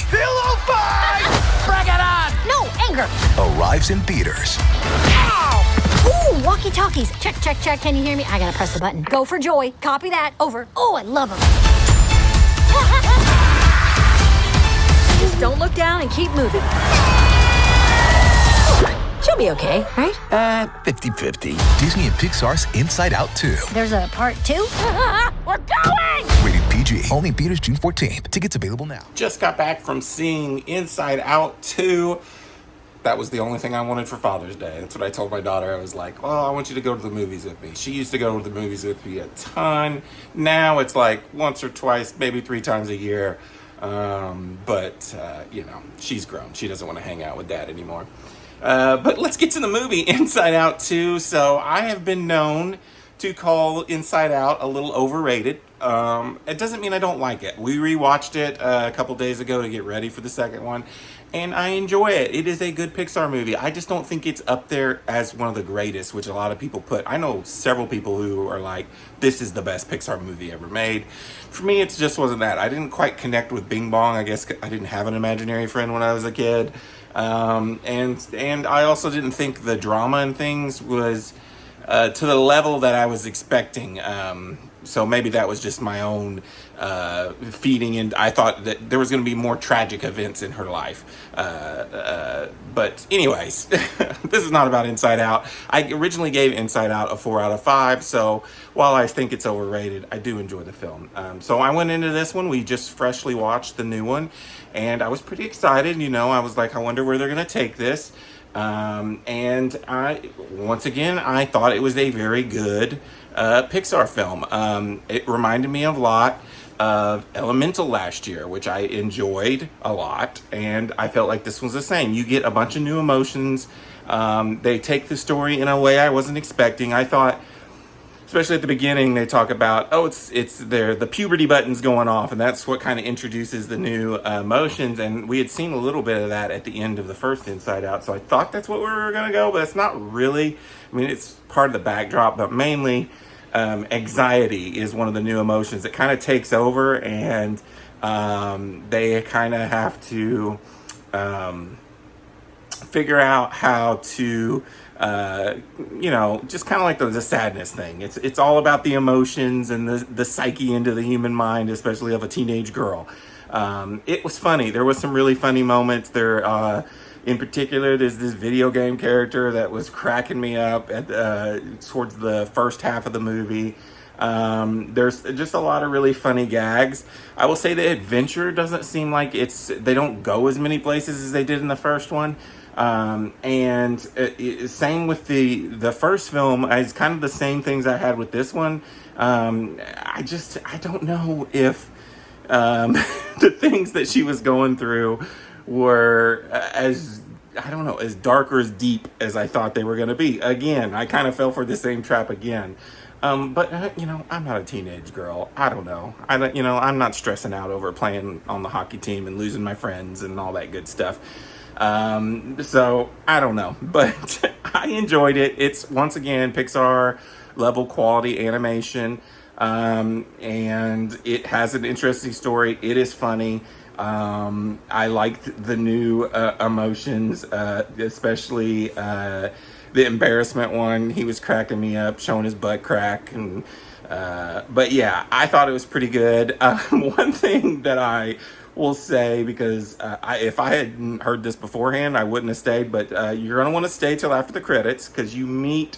Pillow fight! Bring it on! No, anger. Arrives in theaters. Ooh, walkie-talkies. Check, check, check. Can you hear me? I gotta press the button. Go for Joy. Copy that. Over. Oh, I love him. Just don't look down and keep moving. She'll be okay, right? 50-50. Disney and Pixar's Inside Out 2. There's a part 2? We're going! Rated PG. Only in theaters June 14th. Tickets available now. Just got back from seeing Inside Out 2. That was the only thing I wanted for Father's Day. That's what I told my daughter. I was like, well, I want you to go to the movies with me. She used to go to the movies with me a ton. Now it's like once or twice, maybe 3 times a year. You know, she's grown. She doesn't want to hang out with Dad anymore. But let's get to the movie Inside Out 2. So I have been known to call Inside Out a little overrated. It doesn't mean I don't like it. We rewatched it a couple days ago to get ready for the second one, and I enjoy it. It is a good Pixar movie. I just don't think it's up there as one of the greatest, which a lot of people put. I know several people who are like, this is the best Pixar movie ever made. For me, it just wasn't that. I didn't quite connect with Bing Bong. I guess I didn't have an imaginary friend when I was a kid. And I also didn't think the drama and things was to the level that I was expecting. So maybe that was just my own feeding, and I thought that there was going to be more tragic events in her life. But anyways, this is not about Inside Out. I originally gave Inside Out a 4 out of 5, so while I think it's overrated, I do enjoy the film. So I went into this one. We just freshly watched the new one, and I was pretty excited. You know, I was like, I wonder where they're going to take this. And once again, I thought it was a very good Pixar film. It reminded me a lot of Elemental last year, which I enjoyed a lot, and I felt like this was the same. You get a bunch of new emotions. They take the story in a way I wasn't expecting. I thought, especially at the beginning, they talk about, it's there, the puberty button's going off, and that's what kind of introduces the new emotions, and we had seen a little bit of that at the end of the first Inside Out, so I thought that's what we were going to go, but it's not really. I mean, it's part of the backdrop, but mainly anxiety is one of the new emotions that kind of takes over, and they kind of have to figure out how to just kind of like the sadness thing. It's all about the emotions and the psyche into the human mind, especially of a teenage girl. It was funny. There was some really funny moments there. In particular, there's this video game character that was cracking me up towards the first half of the movie. There's just a lot of really funny gags. I will say the adventure doesn't seem like they don't go as many places as they did in the first one. Same with the first film. It's kind of the same things I had with this one. I don't know if the things that she was going through were as dark or as deep as I thought they were going to be. Again, I kind of fell for the same trap again. But I'm not a teenage girl. I don't know. I'm not stressing out over playing on the hockey team and losing my friends and all that good stuff. So I don't know, but I enjoyed it. It's once again Pixar level quality animation, and it has an interesting story. It is funny. I liked the new emotions, especially the embarrassment one. He was cracking me up, showing his butt crack, and but yeah, I thought it was pretty good. One thing that I will say, because if I hadn't heard this beforehand, I wouldn't have stayed, but you're going to want to stay till after the credits, because you meet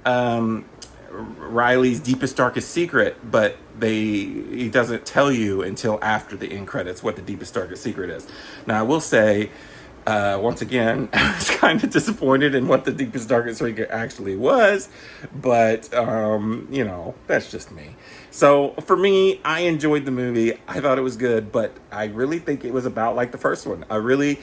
Riley's deepest, darkest secret, but he doesn't tell you until after the end credits what the deepest, darkest secret is. Now, I will say, once again, I was kind of disappointed in what the deepest, darkest secret actually was, but, that's just me. So, for me, I enjoyed the movie. I thought it was good, but I really think it was about like the first one. A really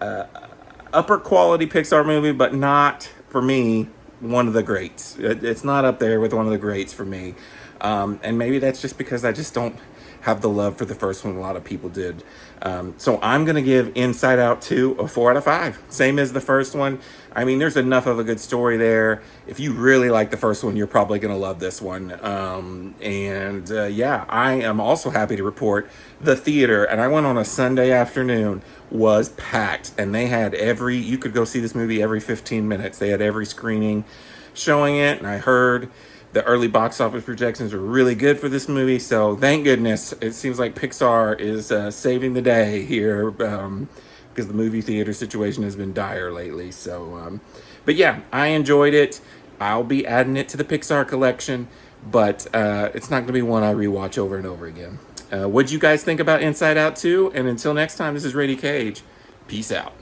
upper quality Pixar movie, but not, for me, one of the greats. It's not up there with one of the greats for me. And maybe that's just because I just don't have the love for the first one a lot of people did. So I'm going to give Inside Out 2 a 4 out of 5. Same as the first one. I mean, there's enough of a good story there. If you really like the first one, you're probably going to love this one. Yeah, I am also happy to report the theater, and I went on a Sunday afternoon, was packed. And they had you could go see this movie every 15 minutes. They had every screening showing it, and I heard the early box office projections are really good for this movie, so thank goodness. It seems like Pixar is saving the day here, because the movie theater situation has been dire lately. So, but yeah, I enjoyed it. I'll be adding it to the Pixar collection, but it's not going to be one I rewatch over and over again. What'd you guys think about Inside Out 2? And until next time, this is Rady Cage. Peace out.